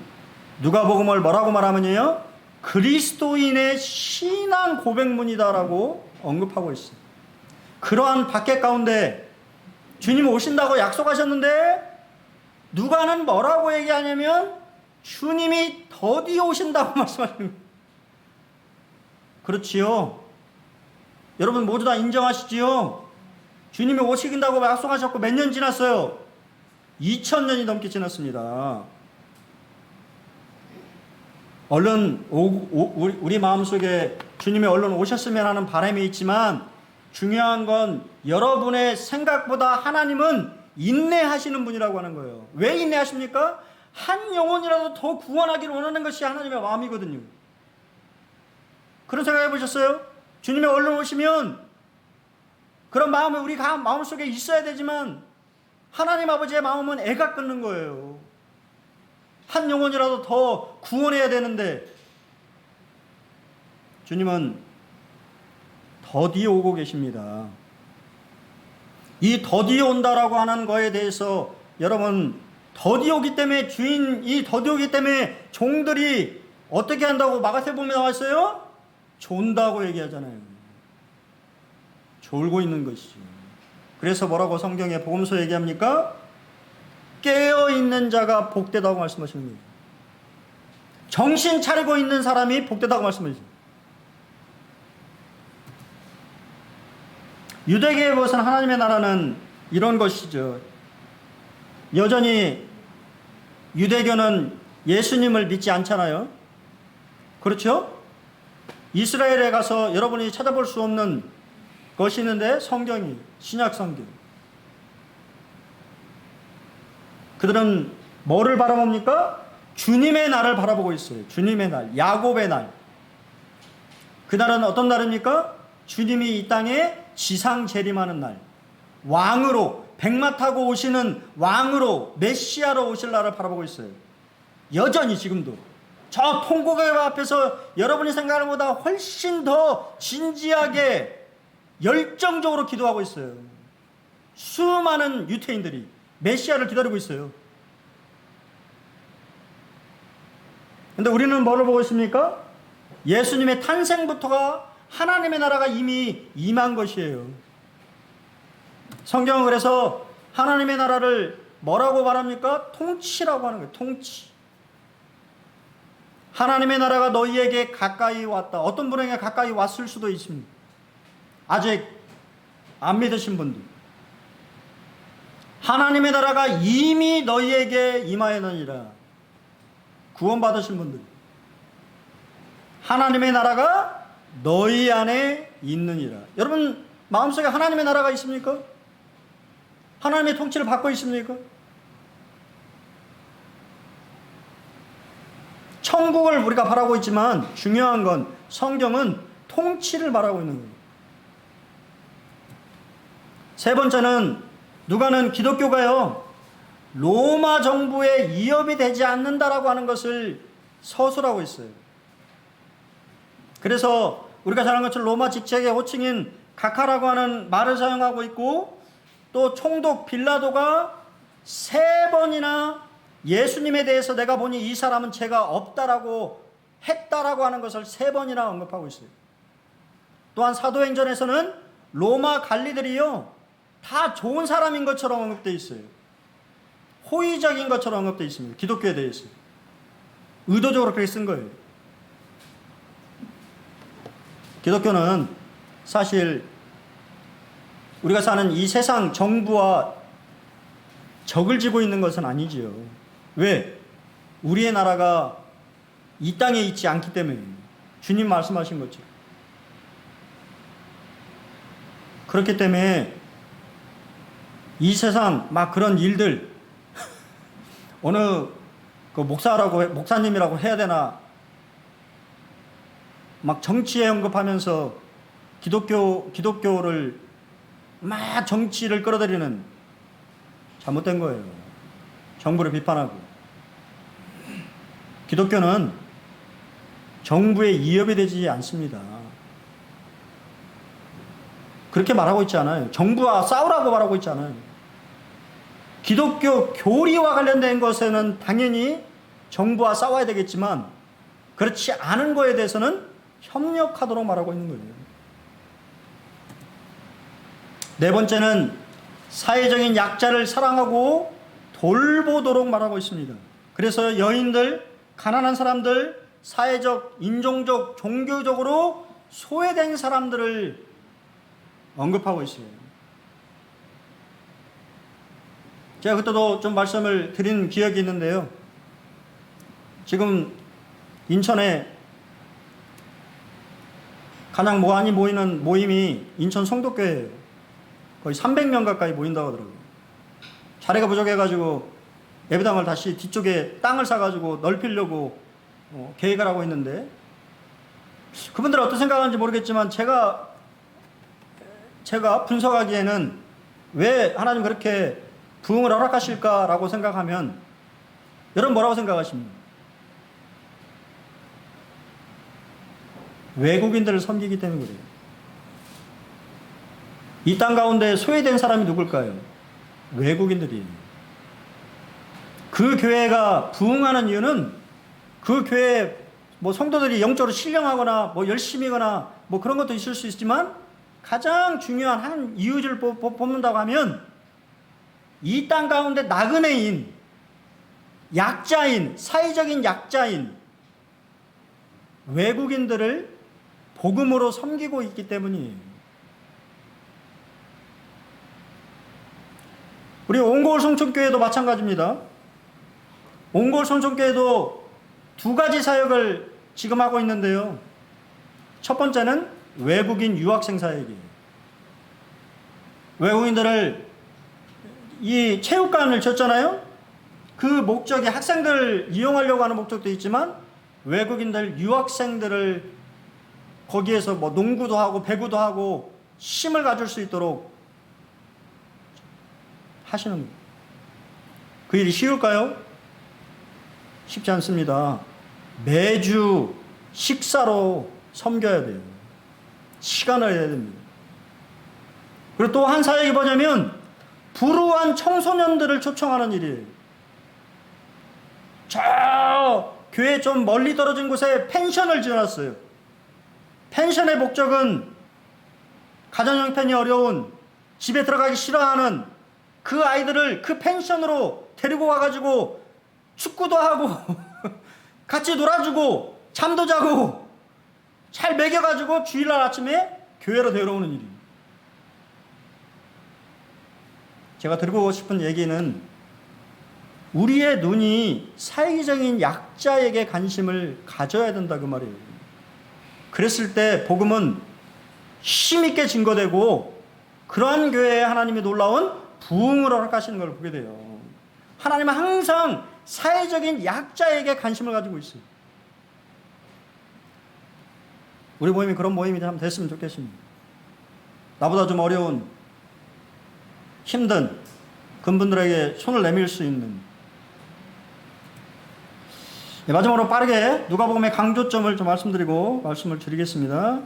누가복음을 뭐라고 말하면요, 그리스도인의 신앙 고백문이다라고 언급하고 있어요. 그러한 박해 가운데 주님 오신다고 약속하셨는데 누가는 뭐라고 얘기하냐면 주님이 더디 오신다고 말씀하시는 거예요. 그렇지요. 여러분 모두 다 인정하시지요? 주님이 오신다고 약속하셨고 몇 년 지났어요? 2000년이 넘게 지났습니다. 얼른 우리 마음속에 주님이 얼른 오셨으면 하는 바람이 있지만 중요한 건 여러분의 생각보다 하나님은 인내하시는 분이라고 하는 거예요. 왜 인내하십니까? 한 영혼이라도 더 구원하기를 원하는 것이 하나님의 마음이거든요. 그런 생각 해보셨어요? 주님이 얼른 오시면 그런 마음이 우리 마음속에 있어야 되지만 하나님 아버지의 마음은 애가 끊는 거예요. 한 영혼이라도 더 구원해야 되는데 주님은 더디 오고 계십니다. 이 더디 온다라고 하는 거에 대해서 여러분 더디 오기 때문에 이 더디 오기 때문에 종들이 어떻게 한다고 마가복음에 나와 있어요? 존다고 얘기하잖아요. 졸고 있는 것이죠. 그래서 뭐라고 성경에 복음서 얘기합니까? 깨어있는 자가 복되다고 말씀하시는 거예요. 정신 차리고 있는 사람이 복되다고 말씀하시죠. 유대계의 것은 하나님의 나라는 이런 것이죠. 여전히 유대교는 예수님을 믿지 않잖아요. 그렇죠? 이스라엘에 가서 여러분이 찾아볼 수 없는 그것이 있는데 성경이 신약 성경. 그들은 뭐를 바라봅니까? 주님의 날을 바라보고 있어요. 주님의 날, 야곱의 날. 그날은 어떤 날입니까? 주님이 이 땅에 지상 재림하는 날. 왕으로, 백마 타고 오시는 왕으로, 메시아로 오실 날을 바라보고 있어요. 여전히 지금도 저 통곡의 앞에서 여러분이 생각하는 것보다 훨씬 더 진지하게 열정적으로 기도하고 있어요. 수많은 유태인들이 메시아를 기다리고 있어요. 근데 우리는 뭐를 보고 있습니까? 예수님의 탄생부터가 하나님의 나라가 이미 임한 것이에요. 성경은 그래서 하나님의 나라를 뭐라고 말합니까? 통치라고 하는 거예요. 통치. 하나님의 나라가 너희에게 가까이 왔다. 어떤 분에게 가까이 왔을 수도 있습니다. 아직 안 믿으신 분들. 하나님의 나라가 이미 너희에게 임하였느니라. 구원받으신 분들. 하나님의 나라가 너희 안에 있느니라. 여러분 마음속에 하나님의 나라가 있습니까? 하나님의 통치를 받고 있습니까? 천국을 우리가 바라고 있지만 중요한 건 성경은 통치를 말하고 있는 거예요. 세 번째는 누가는 기독교가요 로마 정부의 위협이 되지 않는다라고 하는 것을 서술하고 있어요. 그래서 우리가 잘 아는 것처럼 로마 직책의 호칭인 각하라고 하는 말을 사용하고 있고, 또 총독 빌라도가 3번이나 예수님에 대해서 내가 보니 이 사람은 죄가 없다라고 했다라고 하는 것을 3번이나 언급하고 있어요. 또한 사도행전에서는 로마 관리들이요 다 좋은 사람인 것처럼 언급되어 있어요. 호의적인 것처럼 언급되어 있습니다. 기독교에 대해서 의도적으로 그렇게 쓴 거예요. 기독교는 사실 우리가 사는 이 세상 정부와 적을 지고 있는 것은 아니지요. 왜? 우리의 나라가 이 땅에 있지 않기 때문입니다. 주님 말씀하신 것처럼. 그렇기 때문에 이 세상 막 그런 일들 어느 그 목사님이라고 해야 되나 막 정치에 언급하면서 기독교를 막 정치를 끌어들이는 잘못된 거예요. 정부를 비판하고. 기독교는 정부에 위협이 되지 않습니다. 그렇게 말하고 있지 않아요. 정부와 싸우라고 말하고 있지 않아요. 기독교 교리와 관련된 것에는 당연히 정부와 싸워야 되겠지만 그렇지 않은 거에 대해서는 협력하도록 말하고 있는 거예요. 네 번째는 사회적인 약자를 사랑하고 돌보도록 말하고 있습니다. 그래서 여인들, 가난한 사람들, 사회적, 인종적, 종교적으로 소외된 사람들을 언급하고 있어요. 제가 그때도 좀 말씀을 드린 기억이 있는데요. 지금 인천에 가장 많이 모이는 모임이 인천 성도교회예요. 거의 300명 가까이 모인다고 하더라고요. 자리가 부족해가지고 예배당을 다시 뒤쪽에 땅을 사가지고 넓히려고 계획을 하고 있는데, 그분들은 어떤 생각하는지 모르겠지만 제가 분석하기에는 왜 하나님 그렇게 부흥을 허락하실까라고 생각하면, 여러분 뭐라고 생각하십니까? 외국인들을 섬기기 때문에 그래요. 이 땅 가운데 소외된 사람이 누굴까요? 외국인들이에요. 그 교회가 부흥하는 이유는 그 교회 뭐 성도들이 영적으로 신령하거나 뭐 열심히거나 뭐 그런 것도 있을 수 있지만, 가장 중요한 한 이유를 뽑는다고 하면 이 땅 가운데 나그네인, 약자인, 사회적인 약자인 외국인들을 복음으로 섬기고 있기 때문이에요. 우리 옹골 송천교회도 마찬가지입니다. 옹골 송천교회도 2가지 사역을 지금 하고 있는데요. 첫 번째는 외국인 유학생 사역이에요. 외국인들을 이 체육관을 졌잖아요. 그 목적이 학생들을 이용하려고 하는 목적도 있지만 외국인들 유학생들을 거기에서 뭐 농구도 하고 배구도 하고 힘을 가질 수 있도록 하시는 거예요. 그 일이 쉬울까요? 쉽지 않습니다. 매주 식사로 섬겨야 돼요. 시간을 해야 됩니다. 그리고 또 한 사역이 뭐냐면 불우한 청소년들을 초청하는 일이에요. 저 교회 좀 멀리 떨어진 곳에 펜션을 지어놨어요. 펜션의 목적은 가정 형편이 어려운, 집에 들어가기 싫어하는 그 아이들을 그 펜션으로 데리고 와가지고 축구도 하고 같이 놀아주고 잠도 자고 잘 먹여가지고 주일날 아침에 교회로 데려오는 일입니다. 제가 드리고 싶은 얘기는 우리의 눈이 사회적인 약자에게 관심을 가져야 된다 그 말이에요. 그랬을 때 복음은 힘있게 증거되고 그러한 교회에 하나님이 놀라운 부흥을 허락하시는 걸 보게 돼요. 하나님은 항상 사회적인 약자에게 관심을 가지고 있어요. 우리 모임이 그런 모임이 참 됐으면 좋겠습니다. 나보다 좀 어려운 힘든 그분들에게 손을 내밀 수 있는. 네, 마지막으로 빠르게 누가복음의 강조점을 좀 말씀드리고 말씀을 드리겠습니다.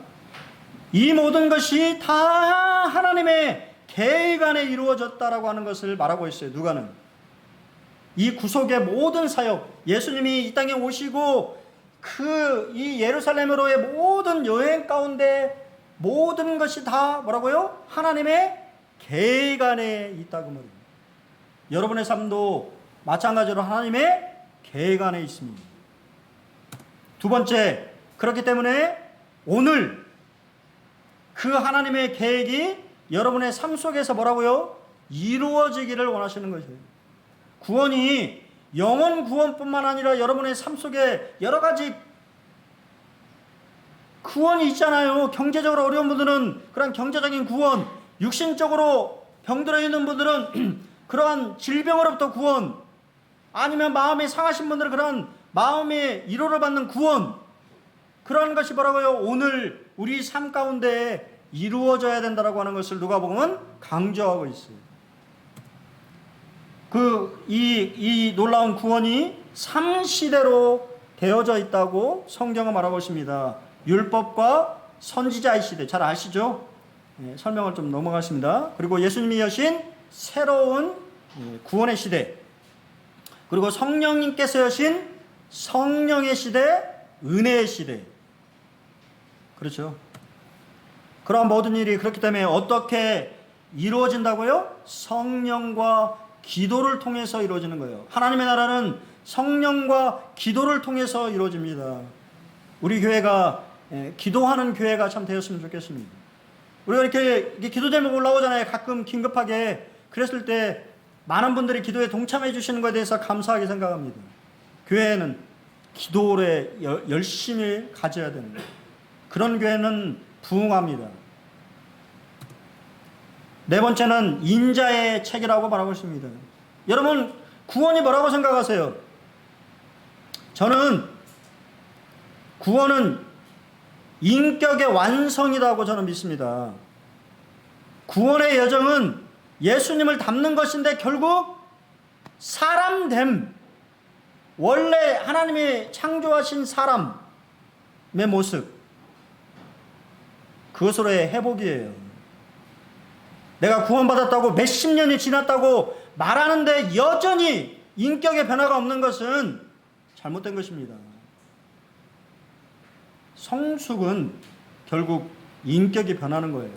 이 모든 것이 다 하나님의 계획 안에 이루어졌다라고 하는 것을 말하고 있어요. 누가는 이 구속의 모든 사역, 예수님이 이 땅에 오시고 이 예루살렘으로의 모든 여행 가운데 모든 것이 다 뭐라고요? 하나님의 계획 안에 있다고 말입니다. 여러분의 삶도 마찬가지로 하나님의 계획 안에 있습니다. 두 번째, 그렇기 때문에 오늘 그 하나님의 계획이 여러분의 삶 속에서 뭐라고요? 이루어지기를 원하시는 것이에요. 구원이 영혼 구원뿐만 아니라 여러분의 삶 속에 여러 가지 구원이 있잖아요. 경제적으로 어려운 분들은 그런 경제적인 구원, 육신적으로 병들어 있는 분들은 그러한 질병으로부터 구원, 아니면 마음이 상하신 분들은 그런 마음의 위로를 받는 구원, 그런 것이 뭐라고요? 오늘 우리 삶 가운데 이루어져야 된다라고 하는 것을 누가복음은 강조하고 있어요. 이 놀라운 구원이 3시대로 되어져 있다고 성경은 말하고 있습니다. 율법과 선지자의 시대, 잘 아시죠? 네, 설명을 좀 넘어가겠습니다. 그리고 예수님이 여신 새로운 구원의 시대, 그리고 성령님께서 여신 성령의 시대, 은혜의 시대. 그렇죠. 그러한 모든 일이 그렇기 때문에 어떻게 이루어진다고요? 성령과 기도를 통해서 이루어지는 거예요. 하나님의 나라는 성령과 기도를 통해서 이루어집니다. 우리 교회가 기도하는 교회가 참 되었으면 좋겠습니다. 우리가 이렇게 기도 제목 올라오잖아요. 가끔 긴급하게. 그랬을 때 많은 분들이 기도에 동참해 주시는 것에 대해서 감사하게 생각합니다. 교회는 기도에 열심히 가져야 되는 거예요. 그런 교회는 부흥합니다. 네 번째는 인자의 책이라고 말하고 있습니다. 여러분, 구원이 뭐라고 생각하세요? 저는 구원은 인격의 완성이라고 저는 믿습니다. 구원의 여정은 예수님을 닮는 것인데 결국 사람됨, 원래 하나님이 창조하신 사람의 모습, 그것으로의 회복이에요. 내가 구원받았다고 몇십 년이 지났다고 말하는데 여전히 인격의 변화가 없는 것은 잘못된 것입니다. 성숙은 결국 인격이 변하는 거예요.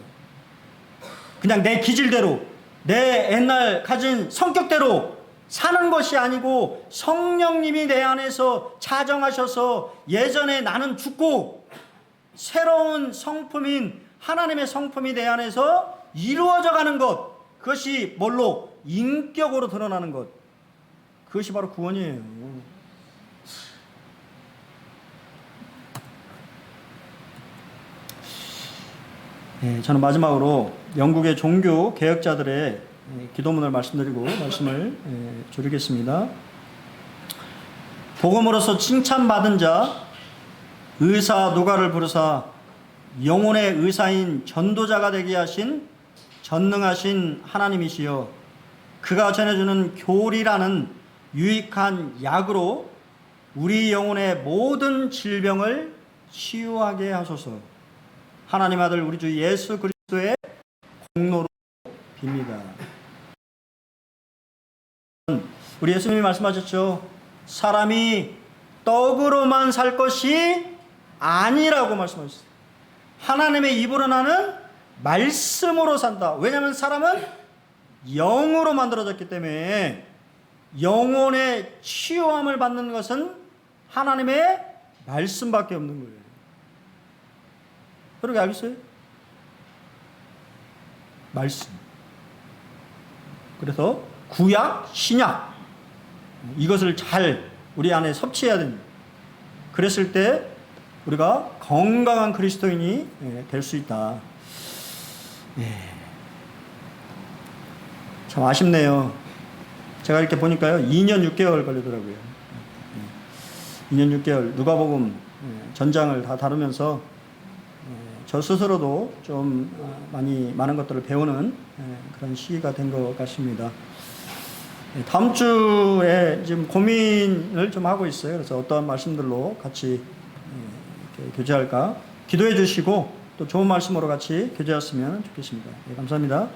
그냥 내 기질대로, 내 옛날 가진 성격대로 사는 것이 아니고 성령님이 내 안에서 자정하셔서 예전에 나는 죽고 새로운 성품인 하나님의 성품이 내 안에서 이루어져 가는 것, 그것이 뭘로? 인격으로 드러나는 것. 그것이 바로 구원이에요. 네, 저는 마지막으로 영국의 종교 개혁자들의 기도문을 말씀드리고 말씀을 줄이겠습니다. 복음으로서 칭찬받은 자 의사 누가를 부르사 영혼의 의사인 전도자가 되게 하신 전능하신 하나님이시여, 그가 전해주는 교리라는 유익한 약으로 우리 영혼의 모든 질병을 치유하게 하소서. 하나님 아들 우리 주 예수 그리스도의 공로로 빕니다. 우리 예수님이 말씀하셨죠. 사람이 떡으로만 살 것이 아니라고 말씀하셨어요. 하나님의 입으로 나는 말씀으로 산다. 왜냐하면 사람은 영으로 만들어졌기 때문에 영혼의 치유함을 받는 것은 하나님의 말씀밖에 없는 거예요. 그렇게 알겠어요? 말씀. 그래서 구약, 신약 이것을 잘 우리 안에 섭취해야 됩니다. 그랬을 때 우리가 건강한 그리스도인이 될 수 있다. 참 아쉽네요. 제가 이렇게 보니까요 2년 6개월 걸리더라고요. 2년 6개월 누가복음 전장을 다 다루면서 저 스스로도 좀 많은 것들을 배우는 그런 시기가 된 것 같습니다. 다음 주에 지금 고민을 좀 하고 있어요. 그래서 어떠한 말씀들로 같이 이렇게 교제할까 기도해 주시고 또 좋은 말씀으로 같이 교제했으면 좋겠습니다. 감사합니다.